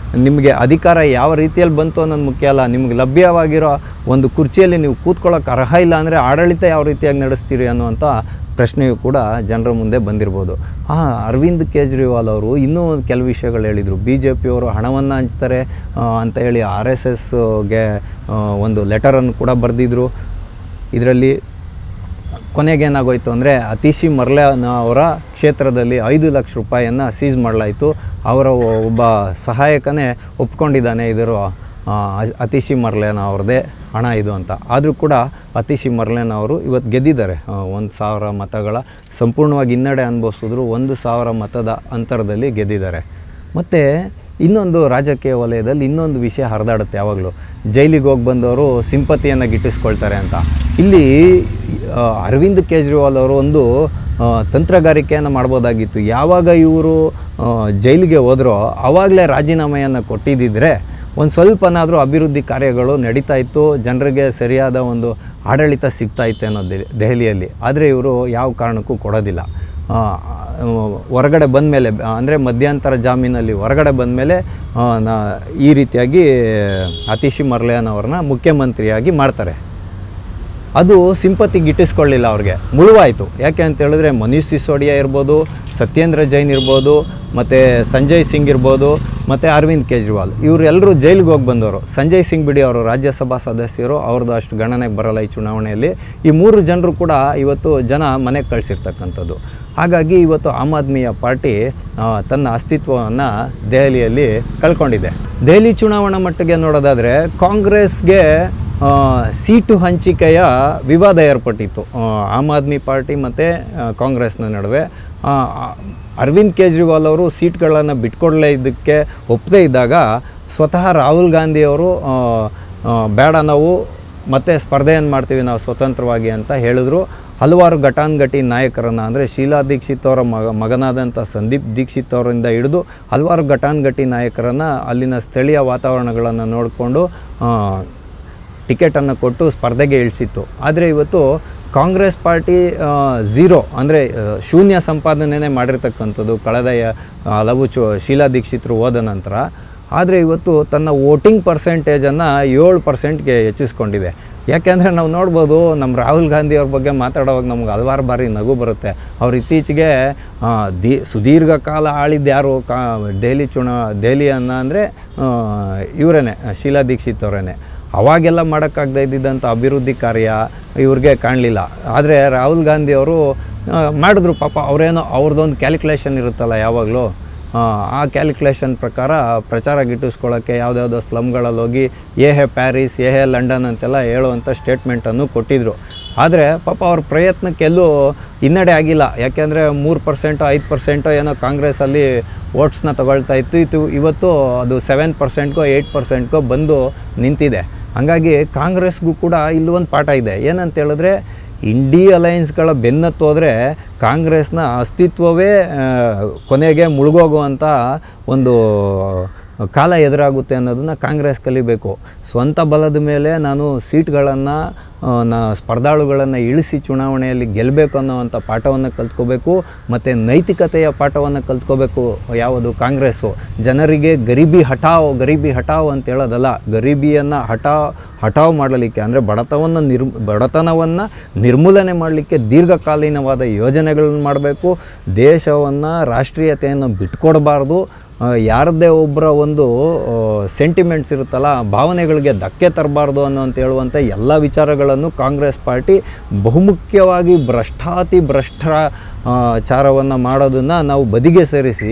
ನಿಮಗೆ ಅಧಿಕಾರ ಯಾವ ರೀತಿಯಲ್ಲಿ ಬಂತು ಅನ್ನೋದು ಮುಖ್ಯ ಅಲ್ಲ, ನಿಮಗೆ ಲಭ್ಯವಾಗಿರೋ ಒಂದು ಕುರ್ಚಿಯಲ್ಲಿ ನೀವು ಕೂತ್ಕೊಳ್ಳೋಕೆ ಅರ್ಹ ಇಲ್ಲ ಅಂದರೆ ಆಡಳಿತ ಯಾವ ರೀತಿಯಾಗಿ ನಡೆಸ್ತೀರಿ ಅನ್ನುವಂಥ ಪ್ರಶ್ನೆಯೂ ಕೂಡ ಜನರ ಮುಂದೆ ಬಂದಿರ್ಬೋದು. ಅರವಿಂದ್ ಕೇಜ್ರಿವಾಲ್ ಅವರು ಇನ್ನೂ ಕೆಲವು ವಿಷಯಗಳು ಹೇಳಿದರು. BJPಯವರು ಹಣವನ್ನು ಹಂಚ್ತಾರೆ ಅಂತ ಹೇಳಿ RSSಗೆ ಒಂದು ಲೆಟರನ್ನು ಕೂಡ ಬರೆದಿದ್ರು. ಇದರಲ್ಲಿ ಕೊನೆಗೇನಾಗೋಯ್ತು ಅಂದರೆ, ಅತೀಶಿ ಮರ್ಲೇನ್ ಅವರ ಕ್ಷೇತ್ರದಲ್ಲಿ 5 ಲಕ್ಷ ರೂಪಾಯಿಯನ್ನು ಸೀಸ್ ಮಾಡಲಾಯಿತು. ಅವರ ಒಬ್ಬ ಸಹಾಯಕನೇ ಒಪ್ಕೊಂಡಿದ್ದಾನೆ ಇದರ ಅತೀಶಿ ಮರ್ಲೇನ್ ಅವ್ರದ್ದೇ ಹಣ ಇದು ಅಂತ. ಆದರೂ ಕೂಡ ಅತೀಶಿ ಮರ್ಲೇನ್ ಅವರು ಇವತ್ತು ಗೆದ್ದಿದ್ದಾರೆ. 1,000 ಮತಗಳ ಸಂಪೂರ್ಣವಾಗಿ ಹಿನ್ನಡೆ ಅನುಭವಿಸಿದ್ರು. 1,000 ಮತದ ಅಂತರದಲ್ಲಿ ಗೆದ್ದಿದ್ದಾರೆ. ಮತ್ತು ಇನ್ನೊಂದು ರಾಜಕೀಯ ವಲಯದಲ್ಲಿ ಇನ್ನೊಂದು ವಿಷಯ ಹರಿದಾಡುತ್ತೆ ಯಾವಾಗಲೂ, ಜೈಲಿಗೆ ಹೋಗಿ ಬಂದವರು ಸಿಂಪತಿಯನ್ನು ಗಿಟ್ಟಿಸ್ಕೊಳ್ತಾರೆ ಅಂತ. ಇಲ್ಲಿ ಅರವಿಂದ್ ಕೇಜ್ರಿವಾಲ್ ಅವರು ಒಂದು ತಂತ್ರಗಾರಿಕೆಯನ್ನು ಮಾಡ್ಬೋದಾಗಿತ್ತು. ಯಾವಾಗ ಇವರು ಜೈಲಿಗೆ ಹೋದರೋ ಆವಾಗಲೇ ರಾಜೀನಾಮೆಯನ್ನು ಕೊಟ್ಟಿದ್ದಿದ್ರೆ ಒಂದು ಸ್ವಲ್ಪನಾದರೂ ಅಭಿವೃದ್ಧಿ ಕಾರ್ಯಗಳು ನಡೀತಾ ಇತ್ತು, ಜನರಿಗೆ ಸರಿಯಾದ ಒಂದು ಆಡಳಿತ ಸಿಗ್ತಾಯಿತ್ತು ಅನ್ನೋದು ದೆಹಲಿಯಲ್ಲಿ. ಆದರೆ ಇವರು ಯಾವ ಕಾರಣಕ್ಕೂ ಕೊಡೋದಿಲ್ಲ. ಹೊರಗಡೆ ಬಂದಮೇಲೆ, ಅಂದರೆ ಮಧ್ಯಂತರ ಜಾಮೀನಲ್ಲಿ ಹೊರಗಡೆ ಬಂದಮೇಲೆ ಈ ರೀತಿಯಾಗಿ ಅತೀಶಿ ಮರ್ಲೇನ್ ಅವ್ರನ್ನ ಮುಖ್ಯಮಂತ್ರಿಯಾಗಿ ಮಾಡ್ತಾರೆ. ಅದು ಸಿಂಪತಿ ಗಿಟ್ಟಿಸ್ಕೊಳ್ಳಿಲ್ಲ ಅವ್ರಿಗೆ, ಮುಳುವಾಯಿತು. ಯಾಕೆ ಅಂತ ಹೇಳಿದ್ರೆ ಮನೀಶ್ ಸಿಸೋಡಿಯಾ ಇರ್ಬೋದು, ಸತ್ಯೇಂದ್ರ ಜೈನ್ ಇರ್ಬೋದು, ಮತ್ತು ಸಂಜಯ್ ಸಿಂಗ್ ಇರ್ಬೋದು, ಮತ್ತು ಅರವಿಂದ್ ಕೇಜ್ರಿವಾಲ್ ಇವರೆಲ್ಲರೂ ಜೈಲಿಗೆ ಹೋಗಿ ಬಂದವರು. ಸಂಜಯ್ ಸಿಂಗ್ ಬಿಡಿ, ಅವರು ರಾಜ್ಯಸಭಾ ಸದಸ್ಯರು, ಅವ್ರದ್ದು ಅಷ್ಟು ಗಣನೆಗೆ ಬರೋಲ್ಲ ಈ ಚುನಾವಣೆಯಲ್ಲಿ. ಈ 3 ಜನರು ಕೂಡ ಇವತ್ತು ಜನ ಮನೆಗೆ ಕಳಿಸಿರ್ತಕ್ಕಂಥದ್ದು. ಹಾಗಾಗಿ ಇವತ್ತು ಆಮ್ ಆದ್ಮಿಯ ಪಾರ್ಟಿ ತನ್ನ ಅಸ್ತಿತ್ವವನ್ನು ದೆಹಲಿಯಲ್ಲಿ ಕಳ್ಕೊಂಡಿದೆ. ದೆಹಲಿ ಚುನಾವಣಾ ಮಟ್ಟಿಗೆ ನೋಡೋದಾದರೆ ಕಾಂಗ್ರೆಸ್ಗೆ ಸೀಟು ಹಂಚಿಕೆಯ ವಿವಾದ ಏರ್ಪಟ್ಟಿತ್ತು ಆಮ್ ಆದ್ಮಿ ಪಾರ್ಟಿ ಮತ್ತು ಕಾಂಗ್ರೆಸ್ನ ನಡುವೆ. ಅರವಿಂದ್ ಕೇಜ್ರಿವಾಲ್ ಅವರು ಸೀಟ್ಗಳನ್ನು ಬಿಟ್ಕೊಡಲೇ ಇದ್ದಕ್ಕೆ ಒಪ್ಪದೇ ಇದ್ದಾಗ ಸ್ವತಃ ರಾಹುಲ್ ಗಾಂಧಿಯವರು ಬೇಡ, ನಾವು ಮತ್ತೆ ಸ್ಪರ್ಧೆಯನ್ನು ಮಾಡ್ತೀವಿ ನಾವು ಸ್ವತಂತ್ರವಾಗಿ ಅಂತ ಹೇಳಿದ್ರು. ಹಲವಾರು ಘಟಾನುಘಟಿ ನಾಯಕರನ್ನು, ಅಂದರೆ ಶೀಲಾ ದೀಕ್ಷಿತ್ ಅವರ ಮಗನಾದಂಥ ಸಂದೀಪ್ ದೀಕ್ಷಿತ್ ಅವರಿಂದ ಹಿಡಿದು ಹಲವಾರು ಘಟಾನುಘಟಿ ನಾಯಕರನ್ನು ಅಲ್ಲಿನ ಸ್ಥಳೀಯ ವಾತಾವರಣಗಳನ್ನು ನೋಡಿಕೊಂಡು ಟಿಕೆಟನ್ನು ಕೊಟ್ಟು ಸ್ಪರ್ಧೆಗೆ ಇಳಿಸಿತ್ತು. ಆದರೆ ಇವತ್ತು ಕಾಂಗ್ರೆಸ್ ಪಾರ್ಟಿ ಝೀರೋ, ಅಂದರೆ ಶೂನ್ಯ ಸಂಪಾದನೆ ಮಾಡಿರ್ತಕ್ಕಂಥದ್ದು ಕಳೆದ ಹಲವು ಶೀಲಾ ದೀಕ್ಷಿತರು ಹೋದ ನಂತರ. ಆದರೆ ಇವತ್ತು ತನ್ನ ವೋಟಿಂಗ್ ಪರ್ಸೆಂಟೇಜನ್ನು 7%ಗೆ ಹೆಚ್ಚಿಸ್ಕೊಂಡಿದೆ. ಯಾಕೆಂದರೆ ನಾವು ನೋಡ್ಬೋದು, ನಮ್ಮ ರಾಹುಲ್ ಗಾಂಧಿ ಅವ್ರ ಬಗ್ಗೆ ಮಾತಾಡೋವಾಗ ನಮ್ಗೆ ಹಲವಾರು ಬಾರಿ ನಗು ಬರುತ್ತೆ. ಅವ್ರು ಇತ್ತೀಚೆಗೆ ಸುದೀರ್ಘ ಕಾಲ ಆಳಿದ್ದು ಯಾರು ದೆಹಲಿಯನ್ನು ಅಂದರೆ ಇವರೇನೆ, ಶೀಲಾ ದೀಕ್ಷಿತ್ ಅವರೇನೆ. ಅವಾಗೆಲ್ಲ ಮಾಡೋಕ್ಕಾಗದೇ ಇದ್ದಿದ್ದಂಥ ಅಭಿವೃದ್ಧಿ ಕಾರ್ಯ ಇವ್ರಿಗೆ ಕಾಣಲಿಲ್ಲ. ಆದರೆ ರಾಹುಲ್ ಗಾಂಧಿ ಅವರು ಮಾಡಿದ್ರು. ಪಾಪ ಅವರೇನೋ ಅವ್ರದ್ದೊಂದು ಕ್ಯಾಲ್ಕುಲೇಷನ್ ಇರುತ್ತಲ್ಲ ಯಾವಾಗಲೂ, ಆ ಕ್ಯಾಲ್ಕುಲೇಷನ್ ಪ್ರಕಾರ ಪ್ರಚಾರ ಗಿಟ್ಟಿಸ್ಕೊಳ್ಳೋಕ್ಕೆ ಯಾವುದ್ಯಾವುದೋ ಸ್ಲಮ್ಗಳಲ್ಲಿ ಹೋಗಿ ಹೇ ಪ್ಯಾರಿಸ್, ಹೇ ಲಂಡನ್ ಅಂತೆಲ್ಲ ಹೇಳುವಂಥ ಸ್ಟೇಟ್ಮೆಂಟನ್ನು ಕೊಟ್ಟಿದ್ದರು. ಆದರೆ ಪಾಪ ಅವ್ರ ಪ್ರಯತ್ನಕ್ಕೆಲ್ಲೂ ಹಿನ್ನಡೆ ಆಗಿಲ್ಲ. ಯಾಕೆಂದರೆ 3% 5% ಏನೋ ಕಾಂಗ್ರೆಸ್ಸಲ್ಲಿ ವೋಟ್ಸ್ನ ತಗೊಳ್ತಾ ಇತ್ತು. ಇವತ್ತು ಅದು 7%ಗೋ 8%ಗೋ ಬಂದು ನಿಂತಿದೆ. ಹಾಗಾಗಿ ಕಾಂಗ್ರೆಸ್ಗೂ ಕೂಡ ಇಲ್ಲೊಂದು ಪಾಠ ಇದೆ. ಏನಂತ ಹೇಳಿದ್ರೆ, ಇಂಡಿ ಅಲಯನ್ಸ್ಗಳ ಬೆನ್ನತ್ತು ಹೋದರೆ ಕಾಂಗ್ರೆಸ್ನ ಅಸ್ತಿತ್ವವೇ ಕೊನೆಗೆ ಮುಳುಗೋಗುವಂಥ ಒಂದು ಕಾಲ ಎದುರಾಗುತ್ತೆ ಅನ್ನೋದನ್ನು ಕಾಂಗ್ರೆಸ್ ಕಲಿಬೇಕು. ಸ್ವಂತ ಬಲದ ಮೇಲೆ ನಾನು ಸೀಟ್ಗಳನ್ನು ಸ್ಪರ್ಧಾಳುಗಳನ್ನು ಇಳಿಸಿ ಚುನಾವಣೆಯಲ್ಲಿ ಗೆಲ್ಲಬೇಕು ಅನ್ನೋವಂಥ ಪಾಠವನ್ನು ಕಲ್ತ್ಕೋಬೇಕು. ಮತ್ತು ನೈತಿಕತೆಯ ಪಾಠವನ್ನು ಕಲ್ತ್ಕೋಬೇಕು. ಯಾವುದು ಕಾಂಗ್ರೆಸ್ಸು ಜನರಿಗೆ ಗರೀಬಿ ಹಠಾವ್ ಅಂತ ಹೇಳೋದಲ್ಲ, ಗರೀಬಿಯನ್ನು ಹಠಾವ್ ಮಾಡಲಿಕ್ಕೆ ಅಂದರೆ ಬಡತನವನ್ನು ನಿರ್ಮೂಲನೆ ಮಾಡಲಿಕ್ಕೆ ದೀರ್ಘಕಾಲೀನವಾದ ಯೋಜನೆಗಳನ್ನು ಮಾಡಬೇಕು. ದೇಶವನ್ನು ರಾಷ್ಟ್ರೀಯತೆಯನ್ನು ಬಿಟ್ಕೊಡಬಾರ್ದು. ಯಾರದ್ದೇ ಒಬ್ಬರ ಒಂದು ಸೆಂಟಿಮೆಂಟ್ಸ್ ಇರುತ್ತಲ್ಲ, ಭಾವನೆಗಳಿಗೆ ಧಕ್ಕೆ ತರಬಾರ್ದು ಅಂತ ಹೇಳುವಂಥ ಎಲ್ಲ ವಿಚಾರಗಳನ್ನು ಕಾಂಗ್ರೆಸ್ ಪಾರ್ಟಿ ಬಹುಮುಖ್ಯವಾಗಿ ಭ್ರಷ್ಟಾಚಾರವನ್ನು ಮಾಡೋದನ್ನು ನಾವು ಬದಿಗೆ ಸೇರಿಸಿ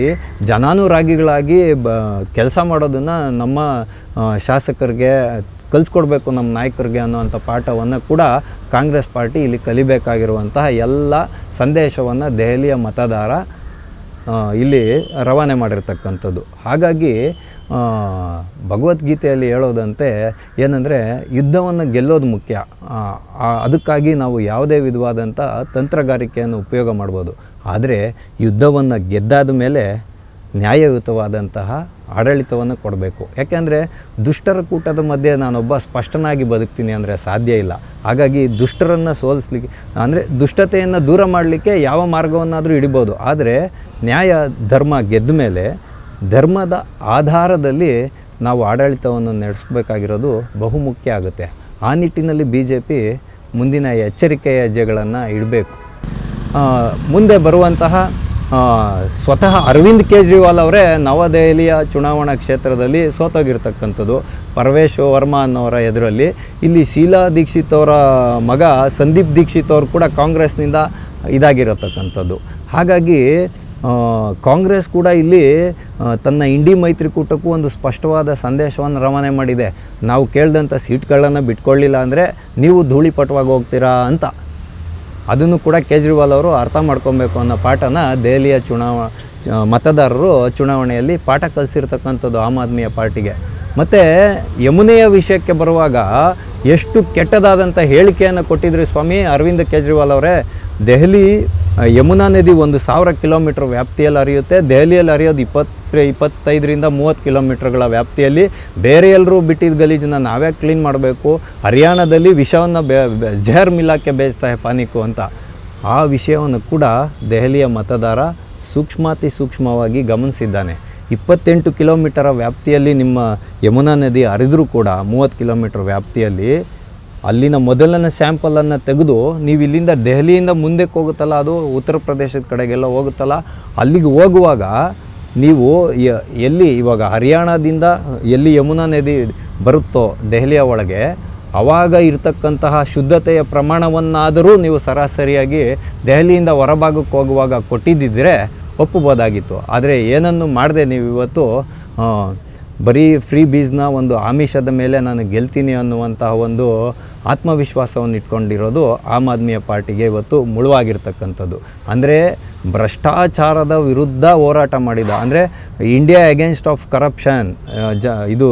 ಜನಾನುರಾಗಿಗಳಾಗಿ ಕೆಲಸ ಮಾಡೋದನ್ನು ನಮ್ಮ ಶಾಸಕರಿಗೆ ಕಲಿಸ್ಕೊಡ್ಬೇಕು, ನಮ್ಮ ನಾಯಕರಿಗೆ ಅನ್ನೋವಂಥ ಪಾಠವನ್ನು ಕೂಡ ಕಾಂಗ್ರೆಸ್ ಪಾರ್ಟಿ ಇಲ್ಲಿ ಕಲಿಬೇಕಾಗಿರುವಂತಹ ಎಲ್ಲ ಸಂದೇಶವನ್ನು ದೆಹಲಿಯ ಮತದಾರ ಇಲ್ಲಿ ರವಾನೆ ಮಾಡಿರ್ತಕ್ಕಂಥದ್ದು. ಹಾಗಾಗಿ ಭಗವದ್ಗೀತೆಯಲ್ಲಿ ಹೇಳೋದಂತೆ ಏನಂದರೆ, ಯುದ್ಧವನ್ನು ಗೆಲ್ಲೋದು ಮುಖ್ಯ. ಅದಕ್ಕಾಗಿ ನಾವು ಯಾವುದೇ ವಿಧವಾದಂಥ ತಂತ್ರಗಾರಿಕೆಯನ್ನು ಉಪಯೋಗ ಮಾಡ್ಬೋದು. ಆದರೆ ಯುದ್ಧವನ್ನು ಗೆದ್ದಾದ ಮೇಲೆ ನ್ಯಾಯಯುತವಾದಂತಹ ಆಡಳಿತವನ್ನು ಕೊಡಬೇಕು. ಯಾಕೆಂದರೆ ದುಷ್ಟರ ಕೂಟದ ಮಧ್ಯೆ ನಾನೊಬ್ಬ ಸ್ಪಷ್ಟನಾಗಿ ಬದುಕ್ತೀನಿ ಅಂದರೆ ಸಾಧ್ಯ ಇಲ್ಲ. ಹಾಗಾಗಿ ದುಷ್ಟರನ್ನು ಸೋಲಿಸ್ಲಿಕ್ಕೆ ಅಂದರೆ ದುಷ್ಟತೆಯನ್ನು ದೂರ ಮಾಡಲಿಕ್ಕೆ ಯಾವ ಮಾರ್ಗವನ್ನಾದರೂ ಹಿಡಿಬೋದು. ಆದರೆ ನ್ಯಾಯ ಧರ್ಮ ಗೆದ್ದ ಮೇಲೆ ಧರ್ಮದ ಆಧಾರದಲ್ಲಿ ನಾವು ಆಡಳಿತವನ್ನು ನಡೆಸಬೇಕಾಗಿರೋದು ಬಹುಮುಖ್ಯ ಆಗುತ್ತೆ. ಆ ನಿಟ್ಟಿನಲ್ಲಿ BJP ಮುಂದಿನ ಎಚ್ಚರಿಕೆಯ ಹೆಜ್ಜೆಗಳನ್ನು ಇಡಬೇಕು. ಮುಂದೆ ಬರುವಂತಹ ಸ್ವತಃ ಅರವಿಂದ್ ಕೇಜ್ರಿವಾಲ್ ಅವರೇ ನವದೆಹಲಿಯ ಚುನಾವಣಾ ಕ್ಷೇತ್ರದಲ್ಲಿ ಸೋತೋಗಿರ್ತಕ್ಕಂಥದ್ದು ಪರ್ವೇಶ್ ವರ್ಮಾ ಅನ್ನೋರ ಎದುರಲ್ಲಿ. ಇಲ್ಲಿ ಶೀಲಾ ದೀಕ್ಷಿತ್ ಅವರ ಮಗ ಸಂದೀಪ್ ದೀಕ್ಷಿತ್ ಅವರು ಕೂಡ ಕಾಂಗ್ರೆಸ್ನಿಂದ ಇದಾಗಿರತಕ್ಕಂಥದ್ದು. ಹಾಗಾಗಿ ಕಾಂಗ್ರೆಸ್ ಕೂಡ ಇಲ್ಲಿ ತನ್ನ ಇಂಡಿ ಮೈತ್ರಿಕೂಟಕ್ಕೂ ಒಂದು ಸ್ಪಷ್ಟವಾದ ಸಂದೇಶವನ್ನು ರವಾನೆ ಮಾಡಿದೆ. ನಾವು ಕೇಳಿದಂಥ ಸೀಟ್ಗಳನ್ನು ಬಿಟ್ಕೊಳ್ಳಿಲ್ಲ ಅಂದರೆ ನೀವು ಧೂಳಿಪಟವಾಗಿ ಹೋಗ್ತೀರಾ ಅಂತ. ಅದನ್ನು ಕೂಡ ಕೇಜ್ರಿವಾಲ್ ಅವರು ಅರ್ಥ ಮಾಡ್ಕೊಬೇಕು ಅನ್ನೋ ಪಾಠನ ದೆಹಲಿಯ ಮತದಾರರು ಚುನಾವಣೆಯಲ್ಲಿ ಪಾಠ ಕಲಿಸಿರ್ತಕ್ಕಂಥದ್ದು ಆಮ್ ಆದ್ಮಿಯ ಪಾರ್ಟಿಗೆ. ಮತ್ತು ಯಮುನೆಯ ವಿಷಯಕ್ಕೆ ಬರುವಾಗ ಎಷ್ಟು ಕೆಟ್ಟದಾದಂಥ ಹೇಳಿಕೆಯನ್ನು ಕೊಟ್ಟಿದ್ರಿ ಸ್ವಾಮಿ ಅರವಿಂದ್ ಕೇಜ್ರಿವಾಲ್ ಅವರೇ. ದೆಹಲಿ ಯಮುನಾ ನದಿ 1000 ಕಿಲೋಮೀಟ್ರ್ ವ್ಯಾಪ್ತಿಯಲ್ಲಿ ಹರಿಯುತ್ತೆ. ದೆಹಲಿಯಲ್ಲಿ ಹರಿಯೋದು 25ರಿಂದ 30 ಕಿಲೋಮೀಟ್ರ್ಗಳ ವ್ಯಾಪ್ತಿಯಲ್ಲಿ. ಬೇರೆ ಎಲ್ಲರೂ ಬಿಟ್ಟಿದ್ದ ಗಲೀಜನ್ನು ನಾವೇ ಕ್ಲೀನ್ ಮಾಡಬೇಕು. ಹರಿಯಾಣದಲ್ಲಿ ವಿಷವನ್ನು ಜಹರ್ ಮಿಲಾಕ್ಕೆ ಬೇಯಿಸ್ತಾ ಪಾನಿಕು ಅಂತ. ಆ ವಿಷಯವನ್ನು ಕೂಡ ದೆಹಲಿಯ ಮತದಾರ ಸೂಕ್ಷ್ಮವಾಗಿ ಗಮನಿಸಿದ್ದಾನೆ. 28 ಕಿಲೋಮೀಟರ ವ್ಯಾಪ್ತಿಯಲ್ಲಿ ನಿಮ್ಮ ಯಮುನಾ ನದಿ ಹರಿದರೂ ಕೂಡ 30 ಕಿಲೋಮೀಟ್ರ್ ವ್ಯಾಪ್ತಿಯಲ್ಲಿ ಅಲ್ಲಿನ ಮೊದಲನೇ ಸ್ಯಾಂಪಲನ್ನು ತೆಗೆದು ನೀವು ಇಲ್ಲಿಂದ ದೆಹಲಿಯಿಂದ ಮುಂದಕ್ಕೆ ಹೋಗುತ್ತಲ್ಲ, ಅದು ಉತ್ತರ ಪ್ರದೇಶದ ಕಡೆಗೆಲ್ಲ ಹೋಗುತ್ತಲ್ಲ, ಅಲ್ಲಿಗೆ ಹೋಗುವಾಗ ನೀವು ಎಲ್ಲಿ ಇವಾಗ ಹರಿಯಾಣದಿಂದ ಎಲ್ಲಿ ಯಮುನಾ ನದಿ ಬರುತ್ತೋ ದೆಹಲಿಯ ಒಳಗೆ, ಆವಾಗ ಇರತಕ್ಕಂತಹ ಶುದ್ಧತೆಯ ಪ್ರಮಾಣವನ್ನಾದರೂ ನೀವು ಸರಾಸರಿಯಾಗಿ ದೆಹಲಿಯಿಂದ ಹೊರಭಾಗಕ್ಕೆ ಹೋಗುವಾಗ ಕೊಟ್ಟಿದ್ದಿದ್ರೆ ಒಪ್ಪಬೋದಾಗಿತ್ತು. ಆದರೆ ಏನನ್ನು ಮಾಡದೆ ನೀವು ಇವತ್ತು ಬರೀ ಫ್ರೀ ಬೀಸ್ನ ಒಂದು ಆಮಿಷದ ಮೇಲೆ ನಾನು ಗೆಲ್ತೀನಿ ಅನ್ನುವಂತಹ ಒಂದು ಆತ್ಮವಿಶ್ವಾಸವನ್ನು ಇಟ್ಕೊಂಡಿರೋದು ಆಮ್ ಆದ್ಮಿಯ ಪಾರ್ಟಿಗೆ ಇವತ್ತು ಮುಳುವಾಗಿರ್ತಕ್ಕಂಥದ್ದು. ಅಂದರೆ ಭ್ರಷ್ಟಾಚಾರದ ವಿರುದ್ಧ ಹೋರಾಟ ಮಾಡಿದ, ಅಂದರೆ ಇಂಡಿಯಾ ಅಗೇನ್ಸ್ಟ್ ಆಫ್ ಕರಪ್ಷನ್ ಇದು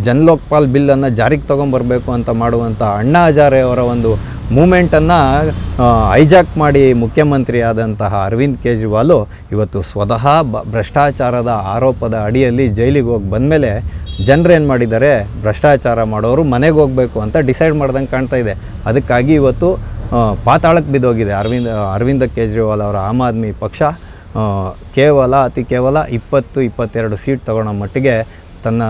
ಜನ್ಲೋಕ್ಪಾಲ್ ಬಿಲ್ಲನ್ನು ಜಾರಿಗೆ ತೊಗೊಂಬರಬೇಕು ಅಂತ ಮಾಡುವಂಥ ಅಣ್ಣಾ ಹಜಾರೆ ಅವರ ಒಂದು ಮೂಮೆಂಟನ್ನು ಹೈಜಾಕ್ ಮಾಡಿ ಮುಖ್ಯಮಂತ್ರಿ ಆದಂತಹ ಅರವಿಂದ್ ಕೇಜ್ರಿವಾಲು ಇವತ್ತು ಸ್ವತಃ ಭ್ರಷ್ಟಾಚಾರದ ಆರೋಪದ ಅಡಿಯಲ್ಲಿ ಜೈಲಿಗೆ ಹೋಗಿ ಬಂದಮೇಲೆ ಜನರೇನು ಮಾಡಿದ್ದಾರೆ, ಭ್ರಷ್ಟಾಚಾರ ಮಾಡೋರು ಮನೆಗೆ ಹೋಗಬೇಕು ಅಂತ ಡಿಸೈಡ್ ಮಾಡ್ದಂಗೆ ಕಾಣ್ತಾ ಇದೆ. ಅದಕ್ಕಾಗಿ ಇವತ್ತು ಪಾತಾಳಕ್ಕೆ ಬಿದ್ದೋಗಿದೆ ಅರವಿಂದ್ ಕೇಜ್ರಿವಾಲ್ ಅವರ ಆಮ್ ಆದ್ಮಿ ಪಕ್ಷ. ಅತಿ ಕೇವಲ 20-22 ಸೀಟ್ ತಗೊಳ್ಳೋ ಮಟ್ಟಿಗೆ ತನ್ನ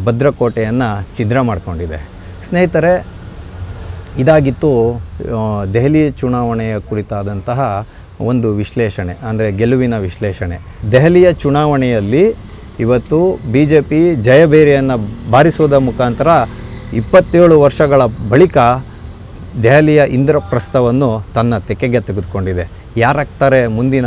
ಭದ್ರಕೋಟೆಯನ್ನು ಛಿದ್ರ ಮಾಡಿಕೊಂಡಿದೆ. ಸ್ನೇಹಿತರೆ, ಇದಾಗಿತ್ತು ದೆಹಲಿ ಚುನಾವಣೆಯ ಕುರಿತಾದಂತಹ ಒಂದು ವಿಶ್ಲೇಷಣೆ, ಅಂದರೆ ಗೆಲುವಿನ ವಿಶ್ಲೇಷಣೆ. ದೆಹಲಿಯ ಚುನಾವಣೆಯಲ್ಲಿ ಇವತ್ತು BJP ಜಯಬೇರಿಯನ್ನು ಬಾರಿಸುವುದರ ಮುಖಾಂತರ 27 ವರ್ಷಗಳ ಬಳಿಕ ದೆಹಲಿಯ ಇಂದ್ರಪ್ರಸ್ಥವನ್ನು ತನ್ನ ತೆಕ್ಕೆಗೆ ತೆಗೆದುಕೊಂಡಿದೆ. ಯಾರಾಗ್ತಾರೆ ಮುಂದಿನ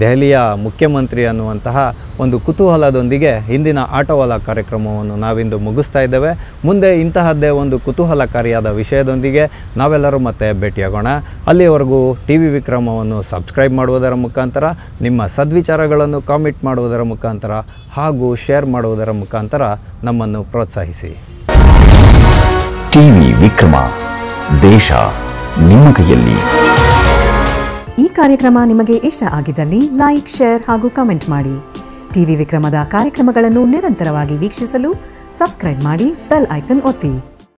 ದೆಹಲಿಯ ಮುಖ್ಯಮಂತ್ರಿ ಅನ್ನುವಂತಹ ಒಂದು ಕುತೂಹಲದೊಂದಿಗೆ ಇಂದಿನ ಆಟೋವಾಲ ಕಾರ್ಯಕ್ರಮವನ್ನು ನಾವಿಂದು ಮುಗಿಸ್ತಾ ಇದ್ದೇವೆ. ಮುಂದೆ ಇಂತಹದ್ದೇ ಒಂದು ಕುತೂಹಲಕಾರಿಯಾದ ವಿಷಯದೊಂದಿಗೆ ನಾವೆಲ್ಲರೂ ಮತ್ತೆ ಭೇಟಿಯಾಗೋಣ. ಅಲ್ಲಿಯವರೆಗೂ TV ವಿಕ್ರಮವನ್ನು ಸಬ್ಸ್ಕ್ರೈಬ್ ಮಾಡುವುದರ ಮುಖಾಂತರ, ನಿಮ್ಮ ಸದ್ವಿಚಾರಗಳನ್ನು ಕಾಮೆಂಟ್ ಮಾಡುವುದರ ಮುಖಾಂತರ ಹಾಗೂ ಶೇರ್ ಮಾಡುವುದರ ಮುಖಾಂತರ ನಮ್ಮನ್ನು ಪ್ರೋತ್ಸಾಹಿಸಿ. TV ವಿಕ್ರಮ, ದೇಶ ನಿಮ್ಮ ಕೈಯಲ್ಲಿ. ಈ ಕಾರ್ಯಕ್ರಮ ನಿಮಗೆ ಇಷ್ಟ ಆಗಿದ್ದಲ್ಲಿ ಲೈಕ್, ಶೇರ್ ಹಾಗೂ ಕಮೆಂಟ್ ಮಾಡಿ. TV ವಿಕ್ರಮದ ಕಾರ್ಯಕ್ರಮಗಳನ್ನು ನಿರಂತರವಾಗಿ ವೀಕ್ಷಿಸಲು ಸಬ್ಸ್ಕ್ರೈಬ್ ಮಾಡಿ, ಬೆಲ್ ಐಕನ್ ಒತ್ತಿ.